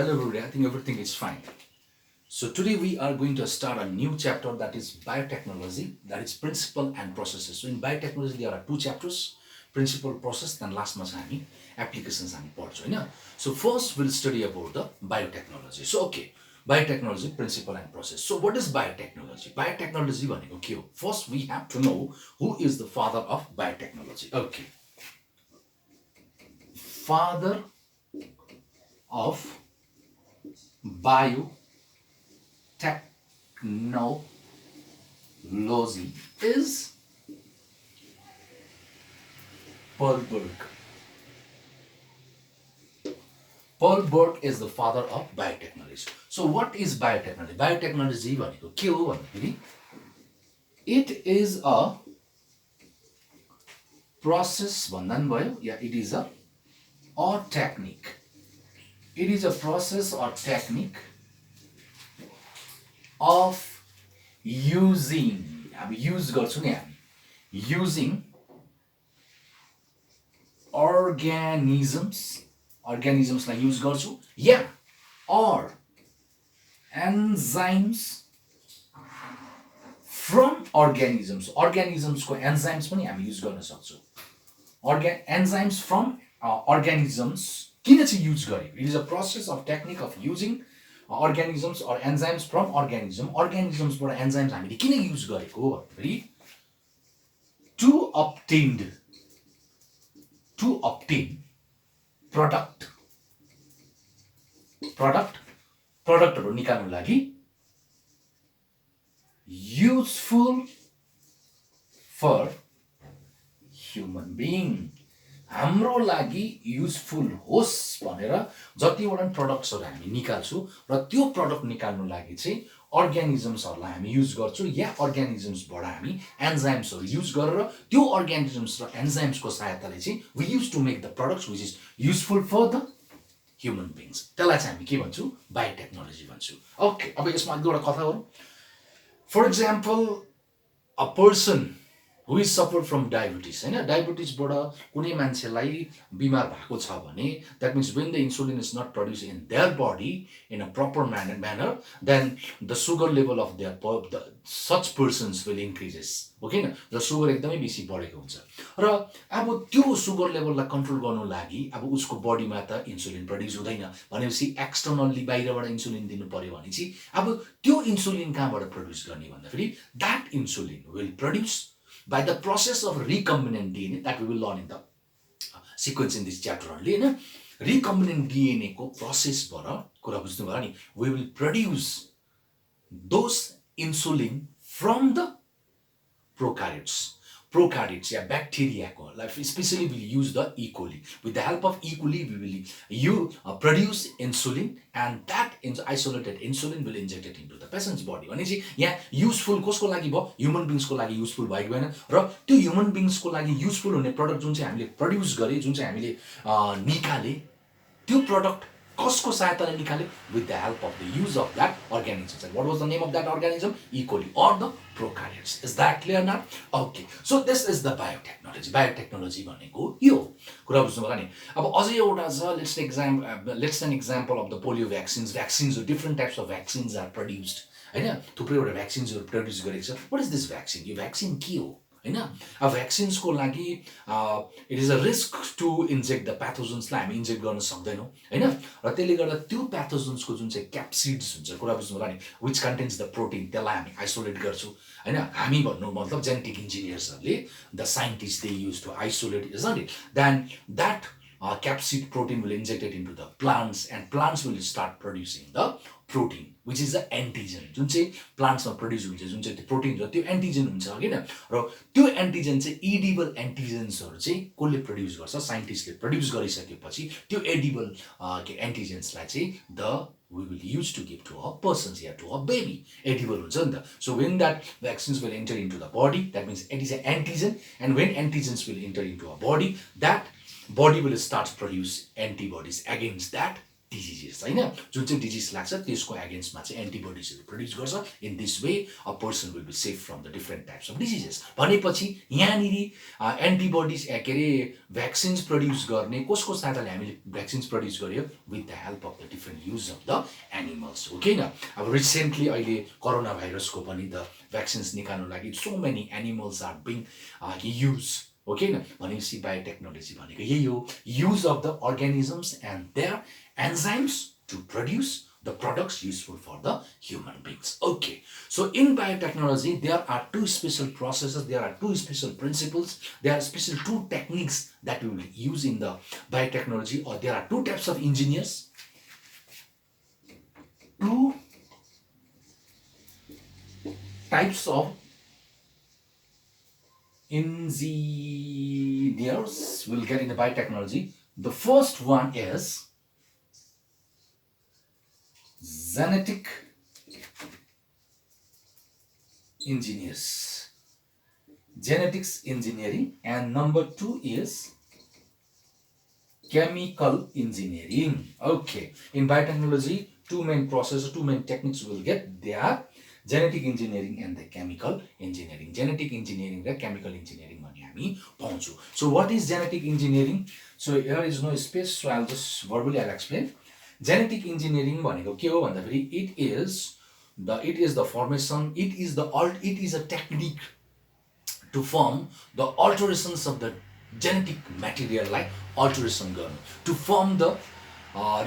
Hello everybody, I think everything is fine. So today we are going to start a new chapter that is biotechnology, that is principle and processes. So in biotechnology there are two chapters, principle, process, then last ma हामी applications हामी पढ्छौँ हैन. So first we'll study about the biotechnology. So okay, biotechnology, principle and process. So what is biotechnology? Biotechnology भनेको के हो? First we have to know who is the father of biotechnology. Okay. Father of biotechnology is Perlberg. Perlberg is the father of biotechnology. So what is biotechnology? Biotechnology भनेको के हो भन्दाखेरि it is a process भन्दा नि भयो या it is a or technique. It is a process or technique of using, अब use गर्छौँ नि हामी, using organismsलाई use गर्छौँ या or enzymes from organisms को enzymes पनि हामी use गर्न सक्छौँ. Enzymes from organisms किन चाहिँ use गरेको? It is a process of technique of using organisms or enzymes from organisms बाट enzymes हामीले किन use गरेको भन्दाखेरि to obtain productहरु निकाल्नु लागि useful for human being. हाम्रो लागि युजफुल होस् भनेर जतिवटा प्रोडक्ट्सहरु हामी निकाल्छौँ र त्यो प्रोडक्ट निकाल्नु लागि चाहिँ अर्गानिजम्सहरुलाई हामी युज गर्छौँ या अर्गानिजम्सबाट हामी एन्जाइम्सहरु युज गरेर त्यो अर्गानिजम्स र एन्जाइम्सको सहायताले चाहिँ we use to make the products which is useful for the human beings. त्यसलाई चाहिँ हामी के भन्छौँ? बायोटेक्नोलोजी भन्छौँ. ओके, अब यसमा एक दुईवटा कथा गरौँ. For example a person who is suffered from diabetes, हैन, डायबिटिजबाट कुनै मान्छेलाई बिमार भएको छ भने that means when the insulin is not produced in their body in a proper manner, then the sugar level of such persons will increases. Okay न, र sugar एकदमै बेसी बढेको हुन्छ र अब त्यो सुगर लेभललाई कन्ट्रोल गर्नु लागि अब उसको बडीमा त इन्सुलिन प्रड्युस हुँदैन भनेपछि एक्सटर्नल्ली बाहिरबाट इन्सुलिन दिनु पर्यो भने चाहिँ अब त्यो इन्सुलिन कहाँबाट प्रड्युस गर्ने भन्दाखेरि that insulin will produce by the process of recombinant DNA that we will learn in the sequence in this chapter only. Recombinant DNA को process बाट कुरा बुझ्नु भयो नि, we will produce those insulin from the prokaryotes yeah bacteria को, like especially we will use the E. coli. With the help of E. coli we will produce insulin and that isolated insulin will inject it into the patient's body. भनेपछि यहाँ useful कसको लागि भयो? Human बीइङ्सको लागि useful भएको हैन र त्यो ह्युमन बीइङ्सको लागि युजफुल हुने प्रोडक्ट जुन चाहिँ हामीले प्रड्युस गरे, जुन चाहिँ हामीले निकाले, त्यो प्रोडक्ट कसको सहायताले निकाले? With the help of the use of that organism. And what was the name of that organism? E. coli or the prokaryotes. Is that clear now? Okay. So this is the biotechnology. Biotechnology भनेको यो कुरा बुझ्नु होला नि. अब अझै एउटा छ, let's take an example of the polio vaccines. Vaccines, different types of vaccines are produced. हैन, थुप्रैवटा भ्याक्सिन्सहरु प्रड्युस गरेको छ. What is this vaccine? यो भ्याक्सिन के हो? हैन, अब भ्याक्सिन्सको लागि it is a risk to inject the प्याथोजन्सलाई हामी इन्जेक्ट गर्न सक्दैनौँ हैन, र त्यसले गर्दा त्यो प्याथोजन्सको जुन चाहिँ क्याप्सिड्स हुन्छ, कुरा बुझ्नु होला नि, विच कन्टेन्स द प्रोटिन, त्यसलाई हामी आइसोलेट गर्छौँ हैन. हामी भन्नु मतलब जेनेटिक इन्जिनियर्सहरूले, the scientist they use to isolate is not it, then that capsid protein will inject it into the plants and plants will start producing the protein which is the antigen. जुन चाहिँ प्लान्ट्समा produce हुन्छ, जुन चाहिँ protein छ त्यो antigen हुन्छ हैन, र त्यो एन्टिजन चाहिँ एडिबल एन्टिजन्सहरु चाहिँ कसले प्रड्युस गर्छ? साइन्टिस्टले प्रड्युस गरिसकेपछि त्यो एडिबल एन्टिजन्सलाई चाहिँ we will use to give to a person here, to a baby. Edible हुन्छ नि त. So when that vaccines will enter into the body, that means it is an antigen, and when antigens will enter into a body, that body will start to produce antibodies against that diseases हैन, जुन चाहिँ disease लाग्छ त्यसको एगेन्स्टमा चाहिँ एन्टिबडिजहरू produce गर्छ. In this way a person will be safe from the different types of diseases. भनेपछि यहाँनिर एन्टिबडिज के अरे भ्याक्सिन्स प्रड्युस गर्ने कसको सहायताले हामीले भ्याक्सिन्स प्रड्युस गर्यो? With the help of the different use of the animals हो कि न. अब रिसेन्टली अहिले कोरोना भाइरसको पनि द भ्याक्सिन्स निकाल्नु लागि so many animals are being use हो कि न. भनेपछि बायोटेक्नोलोजी भनेको यही हो, use of the organisms and their enzymes to produce the products useful for the human beings. Okay, so in biotechnology there are two special processes, there are two special principles, there are special two techniques that we will use in the biotechnology, or there are two types of engineers, two types of engineers we'll get in the biotechnology. The first one is genetic engineers, genetics engineering, and number two is chemical engineering. Okay, in biotechnology two main processes, two main techniques we will get. They are genetic engineering and the chemical engineering. Genetic engineering र chemical engineering भन्ने हामी पाउँछौँ. So what is genetic engineering? So here is no space, so I'll just verbally I'll explain. Genetic engineering भनेको के हो भन्दाखेरि it is the formation, it is a technique to form the alterations of the genetic material like alteration गर्नु, to form the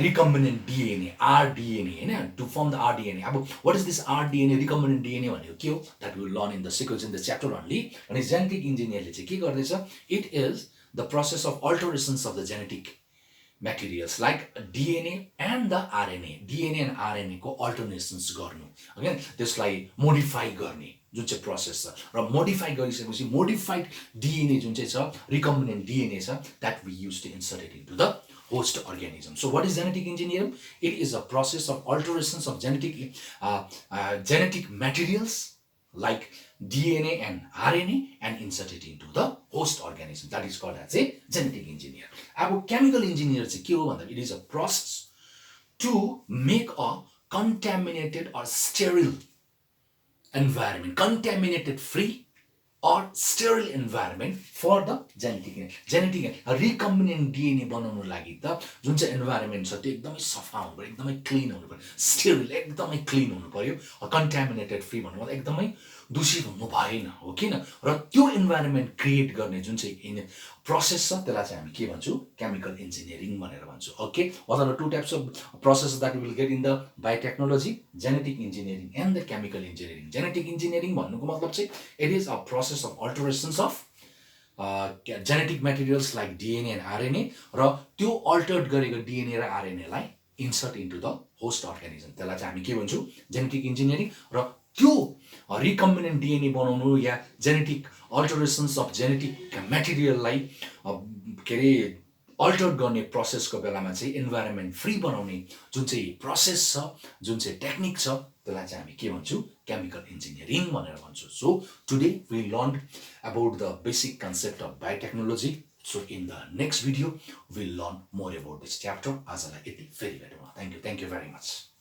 recombinant DNA, rDNA हैन, to form the rDNA. अब what is this rDNA, recombinant DNA भनेको के हो? That we will learn in the sequence in the chapter only. अनि genetic engineer ले चाहिँ के गर्दैछ? It is the process of alterations of the genetic materials like DNA and the RNA. DNA and RNA को alterations गर्नु, okay, त्यसलाई modify गर्ने जुन चाहिँ प्रोसेस छ, र मोडिफाई गरिसकेपछि मोडिफाइड DNA जुन चाहिँ छ, recombinant DNA छ, that we use to insert it into the host organism. So what is genetic engineering? It is a process of alterations of genetic materials like DNA and RNA and insert it into the host organism. That is called as a genetic engineer. अब chemical engineer चाहिँ के हो भन्दा it is a process to make a contaminated or sterile environment, contaminated free or sterile environment for the genetic recombinant DNA बनाउनु लागि त जुन चाहिँ environment छ त्यो एकदमै सफा हुनु पर्यो, एकदमै क्लीन हुनु पर्यो, sterile एकदमै क्लीन हुनु पर्यो. contaminated free भन्नु एकदमै दूषित हुनु भएन हो किन, र त्यो environment क्रिएट गर्ने जुन चाहिँ प्रोसेस छ त्यसलाई चाहिँ हामी के भन्छौँ? केमिकल इन्जिनियरिङ भनेर भन्छौँ. Okay, what are the two types of processes that we will get in the biotechnology? Genetic engineering and the chemical engineering. Genetic engineering भन्नुको मतलब चाहिँ it is a process of alterations of genetic materials like DNA and RNA, र त्यो Altered गरेको DNA र RNA लाई insert into the host organism. त्यसलाई चाहिँ हामी के भन्छौँ? Genetic engineering. र त्यो recombinant DNA बनाउनु या जेनेटिक अल्टरेसन्स अफ जेनेटिक मेटेरियललाई के अरे अल्टर गर्ने प्रोसेसको बेलामा चाहिँ इन्भाइरोमेन्ट फ्री बनाउने जुन चाहिँ प्रोसेस छ, जुन चाहिँ टेक्निक छ, त्यसलाई चाहिँ हामी के भन्छौँ? केमिकल इन्जिनियरिङ भनेर भन्छौँ. So today we learn about the basic concept of biotechnology. So in the next video we learn more about this chapter. आजलाई यति, फेरि भेटौँ. Thank you very much.